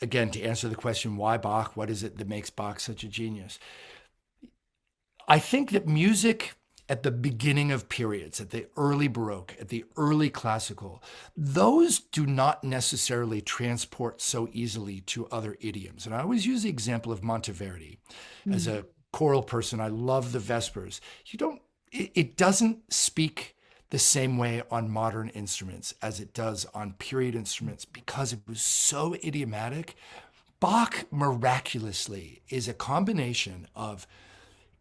again, to answer the question, why Bach? What is it that makes Bach such a genius? I think that music at the beginning of periods, at the early Baroque, at the early classical, those do not necessarily transport so easily to other idioms. And I always use the example of Monteverdi. As Mm. a choral person, I love the Vespers. It doesn't speak the same way on modern instruments as it does on period instruments because it was so idiomatic. Bach miraculously is a combination of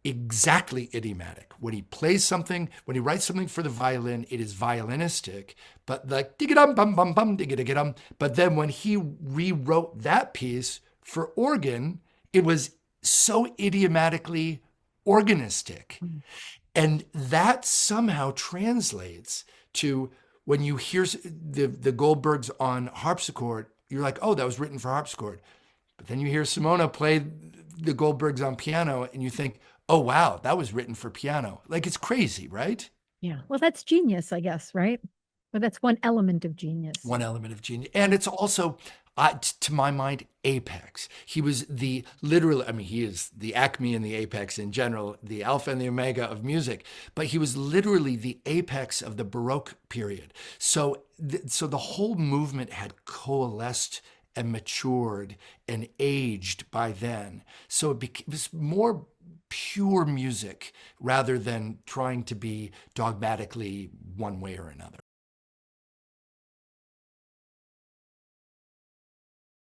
exactly idiomatic. When he plays something, when he writes something for the violin, it is violinistic, but like digga-dum bum bum bum digga-digga-dum. But then when he rewrote that piece for organ, it was so idiomatically organistic. Mm. And that somehow translates to when you hear the Goldbergs on harpsichord, you're like, oh, that was written for harpsichord. But then you hear Simona play the Goldbergs on piano and you think, oh, wow, that was written for piano. Like it's crazy, right? Yeah. Well, that's genius, I guess, right? But that's one element of genius. One element of genius. And it's also, to my mind, apex. He was the literally, I mean, he is the acme and the apex in general, the alpha and the omega of music, but he was literally the apex of the Baroque period. So the whole movement had coalesced and matured and aged by then. So it was more pure music rather than trying to be dogmatically one way or another.